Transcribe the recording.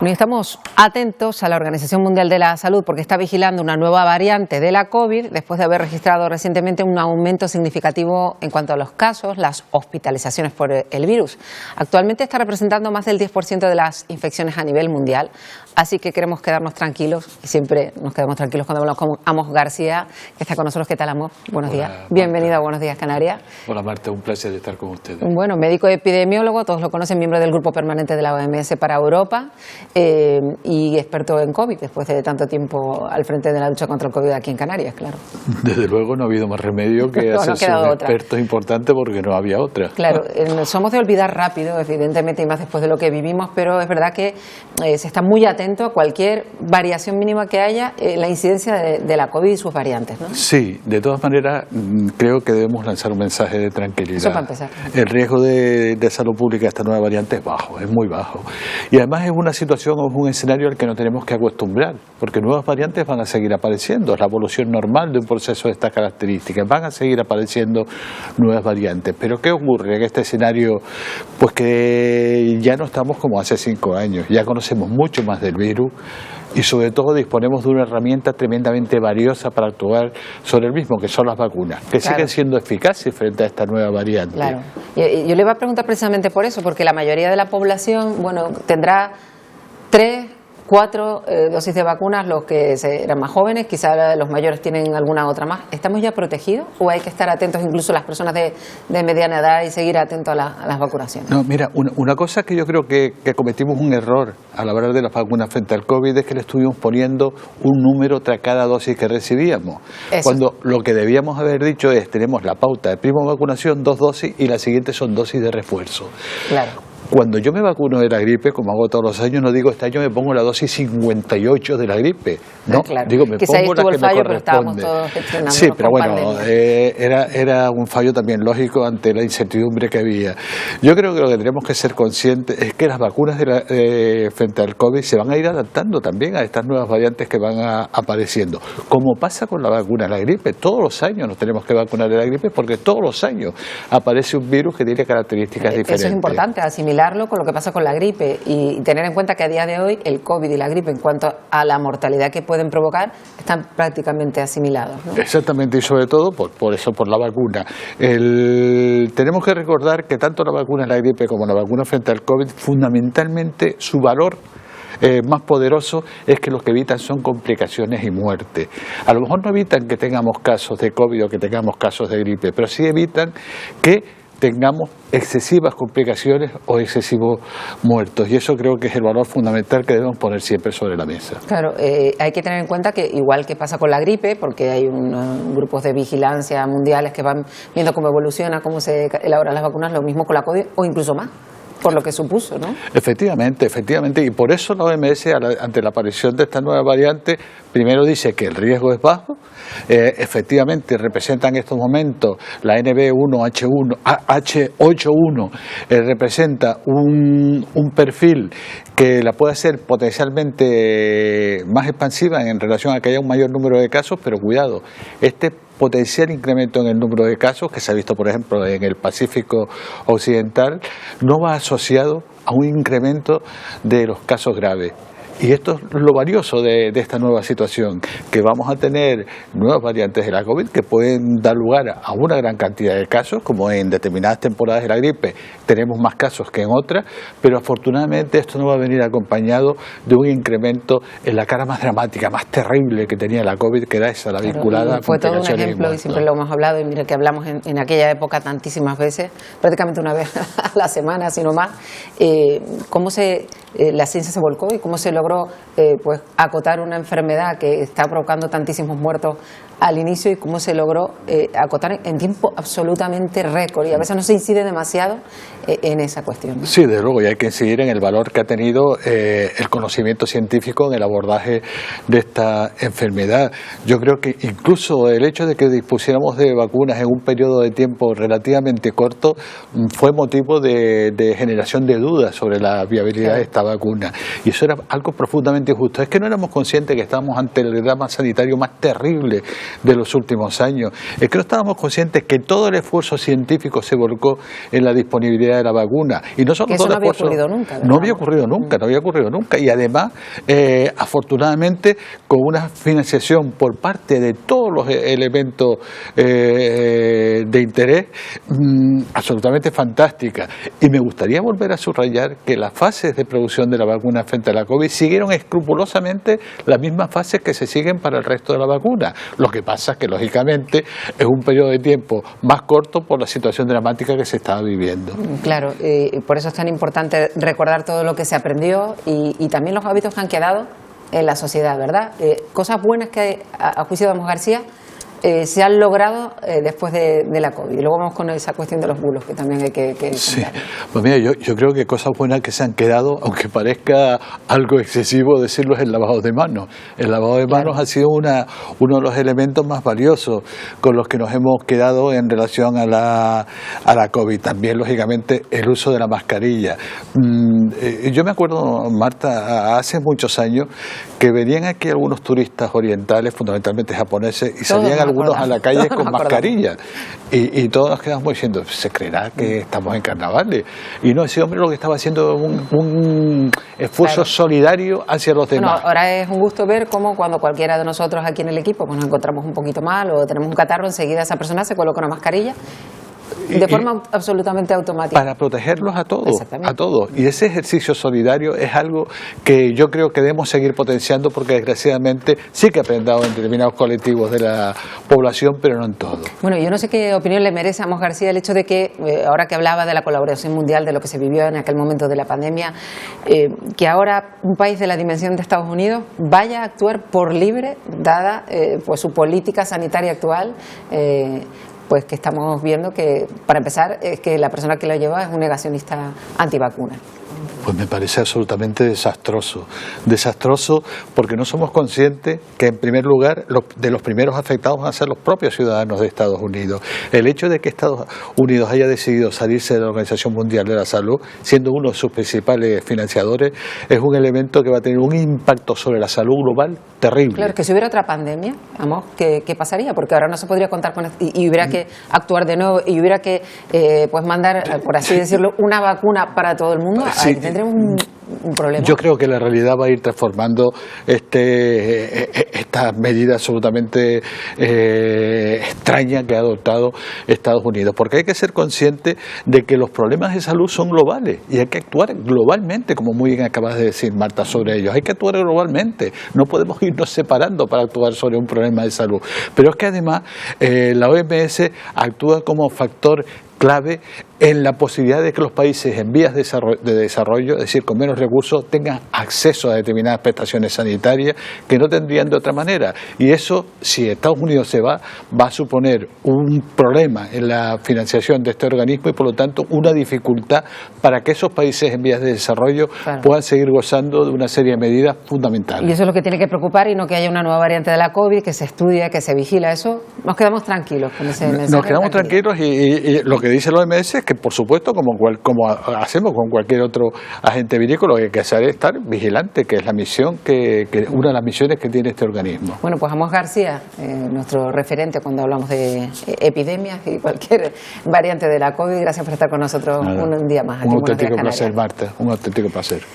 Y estamos atentos a la Organización Mundial de la Salud porque está vigilando una nueva variante de la COVID después de haber registrado recientemente un aumento significativo en cuanto a los casos, las hospitalizaciones por el virus. Actualmente está representando más del 10% de las infecciones a nivel mundial, así que queremos quedarnos tranquilos y siempre nos quedamos tranquilos cuando hablamos con Amos García, que está con nosotros. ¿Qué tal, Amos? Buenos días. Bienvenido a Buenos Días, Canarias. Hola, Marta, un placer estar con ustedes. Bueno, médico epidemiólogo, todos lo conocen, miembro del Grupo Permanente de la OMS para Europa. Y experto en COVID, después de tanto tiempo al frente de la lucha contra el COVID aquí en Canarias, claro. Desde luego no ha habido más remedio que hacerse un experto importante porque no había otra. Claro, somos de olvidar rápido, evidentemente, y más después de lo que vivimos, pero es verdad que se está muy atento a cualquier variación mínima que haya en la incidencia de la COVID y sus variantes, ¿no? Sí, de todas maneras, creo que debemos lanzar un mensaje de tranquilidad. Eso para empezar. El riesgo de salud pública de esta nueva variante es bajo, es muy bajo. Y además es una situación o es un escenario al que nos tenemos que acostumbrar, porque nuevas variantes van a seguir apareciendo, es la evolución normal de un proceso de estas características, van a seguir apareciendo nuevas variantes. Pero ¿qué ocurre en este escenario? Pues que ya no estamos como hace 5 años, ya conocemos mucho más del virus y sobre todo disponemos de una herramienta tremendamente valiosa para actuar sobre el mismo, que son las vacunas, que siguen siendo eficaces frente a esta nueva variante. Claro. Yo le voy a preguntar precisamente por eso, porque la mayoría de la población, bueno, tendrá 3, 4 dosis de vacunas, los que eran más jóvenes, quizá los mayores tienen alguna otra más. ¿Estamos ya protegidos o hay que estar atentos, incluso las personas de mediana edad, y seguir atentos a las vacunaciones? No, mira, una cosa que yo creo que cometimos un error al hablar de las vacunas frente al COVID es que le estuvimos poniendo un número tras cada dosis que recibíamos. Eso. Cuando lo que debíamos haber dicho es, tenemos la pauta de prima vacunación, 2 dosis, y la siguiente son dosis de refuerzo. Claro. Cuando yo me vacuno de la gripe, como hago todos los años, no digo este año me pongo la dosis 58 de la gripe, ¿no? Claro. Digo, me pongo la que me corresponde. Pero estábamos todos gestionando. Sí, pero bueno, era un fallo también lógico ante la incertidumbre que había. Yo creo que lo que tenemos que ser conscientes es que las vacunas frente al COVID se van a ir adaptando también a estas nuevas variantes que van apareciendo. Como pasa con la vacuna de la gripe, todos los años nos tenemos que vacunar de la gripe porque todos los años aparece un virus que tiene características diferentes. Eso es importante, asimilarlo con lo que pasa con la gripe y tener en cuenta que a día de hoy el COVID y la gripe, en cuanto a la mortalidad que pueden provocar, están prácticamente asimilados, ¿no? Exactamente, y sobre todo por eso, por la vacuna. Tenemos que recordar que tanto la vacuna de la gripe como la vacuna frente al COVID, fundamentalmente su valor más poderoso es que los que evitan son complicaciones y muerte. A lo mejor no evitan que tengamos casos de COVID o que tengamos casos de gripe, pero sí evitan que tengamos excesivas complicaciones o excesivos muertos, y eso creo que es el valor fundamental que debemos poner siempre sobre la mesa. Claro, hay que tener en cuenta que igual que pasa con la gripe, porque hay grupos de vigilancia mundiales que van viendo cómo evoluciona, cómo se elaboran las vacunas, lo mismo con la COVID o incluso más, por lo que supuso, ¿no? Efectivamente, y por eso la OMS, ante la aparición de esta nueva variante, primero dice que el riesgo es bajo. Efectivamente representa en estos momentos la NB1H81 representa un perfil que la puede hacer potencialmente más expansiva en relación a que haya un mayor número de casos, pero cuidado, este potencial incremento en el número de casos que se ha visto, por ejemplo, en el Pacífico Occidental, no va asociado a un incremento de los casos graves. Y esto es lo valioso de esta nueva situación, que vamos a tener nuevas variantes de la COVID que pueden dar lugar a una gran cantidad de casos, como en determinadas temporadas de la gripe tenemos más casos que en otras, pero afortunadamente esto no va a venir acompañado de un incremento en la cara más dramática, más terrible que tenía la COVID, que era esa, la vinculada a fue todo un ejemplo, y siempre lo hemos hablado, y mira que hablamos en aquella época tantísimas veces, prácticamente una vez a la semana, sino más, cómo la ciencia se volcó y cómo se logró pues acotar una enfermedad que está provocando tantísimos muertos al inicio, y cómo se logró acotar en tiempo absolutamente récord, y a veces no se incide demasiado en esa cuestión, ¿no? Sí, desde luego, y hay que incidir en el valor que ha tenido el conocimiento científico en el abordaje de esta enfermedad. Yo creo que incluso el hecho de que dispusiéramos de vacunas en un periodo de tiempo relativamente corto fue motivo de generación de dudas dudas sobre la viabilidad de esta vacuna. Y eso era algo profundamente injusto. Es que no éramos conscientes que estábamos ante el drama sanitario más terrible de los últimos años. Es que no estábamos conscientes que todo el esfuerzo científico se volcó en la disponibilidad de la vacuna. Y no solo que eso no había ocurrido nunca, ¿verdad? No había ocurrido nunca. Y además, afortunadamente, con una financiación por parte de todos los elementos de interés absolutamente fantástica. Y me gustaría volver a subrayar que las fases de producción de la vacuna frente a la COVID siguieron escrupulosamente las mismas fases que se siguen para el resto de la vacuna. Lo que pasa es que, lógicamente, es un periodo de tiempo más corto por la situación dramática que se estaba viviendo. Claro, por eso es tan importante recordar todo lo que se aprendió y también los hábitos que han quedado en la sociedad, ¿verdad? Cosas buenas que, a juicio de Amos García, se han logrado después de la COVID. Y luego vamos con esa cuestión de los bulos, que también hay que sí. Pues mira, yo creo que cosas buenas que se han quedado, aunque parezca algo excesivo decirlo, es el lavado de manos. El lavado de manos ha sido uno de los elementos más valiosos con los que nos hemos quedado en relación a la COVID. También, lógicamente, el uso de la mascarilla. Yo me acuerdo, Marta, hace muchos años que venían aquí algunos turistas orientales, fundamentalmente japoneses, y salían algunos a la calle con mascarillas y todos nos quedamos diciendo, ¿se creerá que estamos en carnavales? Y no, ese hombre lo que estaba haciendo un esfuerzo solidario hacia los demás. Bueno, ahora es un gusto ver cómo cuando cualquiera de nosotros aquí en el equipo pues nos encontramos un poquito mal o tenemos un catarro, enseguida esa persona se coloca una mascarilla de forma absolutamente automática. Para protegerlos a todos. Y ese ejercicio solidario es algo que yo creo que debemos seguir potenciando porque desgraciadamente sí que ha aprendido en determinados colectivos de la población, pero no en todo. Bueno, yo no sé qué opinión le merece a Amos García el hecho de que, ahora que hablaba de la colaboración mundial, de lo que se vivió en aquel momento de la pandemia, que ahora un país de la dimensión de Estados Unidos vaya a actuar por libre, dada pues su política sanitaria actual, pues que estamos viendo que, para empezar, es que la persona que lo lleva es un negacionista antivacuna. Pues me parece absolutamente desastroso porque no somos conscientes que, en primer lugar, de los primeros afectados van a ser los propios ciudadanos de Estados Unidos. El hecho de que Estados Unidos haya decidido salirse de la Organización Mundial de la Salud, siendo uno de sus principales financiadores, es un elemento que va a tener un impacto sobre la salud global terrible. Claro, que si hubiera otra pandemia, vamos, ¿qué pasaría? Porque ahora no se podría contar con esto y hubiera que actuar de nuevo y hubiera que pues mandar, por así decirlo, una vacuna para todo el mundo. Sí. Tendremos un problema. Yo creo que la realidad va a ir transformando esta medida absolutamente extraña que ha adoptado Estados Unidos, porque hay que ser consciente de que los problemas de salud son globales y hay que actuar globalmente, como muy bien acabas de decir, Marta, sobre ellos. Hay que actuar globalmente, no podemos irnos separando para actuar sobre un problema de salud. Pero es que además la OMS actúa como factor clave en la posibilidad de que los países en vías de desarrollo, es decir, con menos recursos, tengan acceso a determinadas prestaciones sanitarias que no tendrían de otra manera. Y eso, si Estados Unidos se va a suponer un problema en la financiación de este organismo y, por lo tanto, una dificultad para que esos países en vías de desarrollo puedan seguir gozando de una serie de medidas fundamentales. Y eso es lo que tiene que preocupar, y no que haya una nueva variante de la COVID, que se estudia, que se vigila. Eso nos quedamos tranquilos con ese mensaje. Nos quedamos tranquilos y lo que dice la OMS es que, por supuesto, como hacemos con cualquier otro agente virícola, lo que hay que hacer es estar vigilante, que es la misión una de las misiones que tiene este organismo. Bueno, pues Amos García, nuestro referente cuando hablamos de epidemias y cualquier variante de la COVID, gracias por estar con nosotros un día más aquí en Buenos Días, Canarias. Un auténtico placer, Marta, un auténtico placer.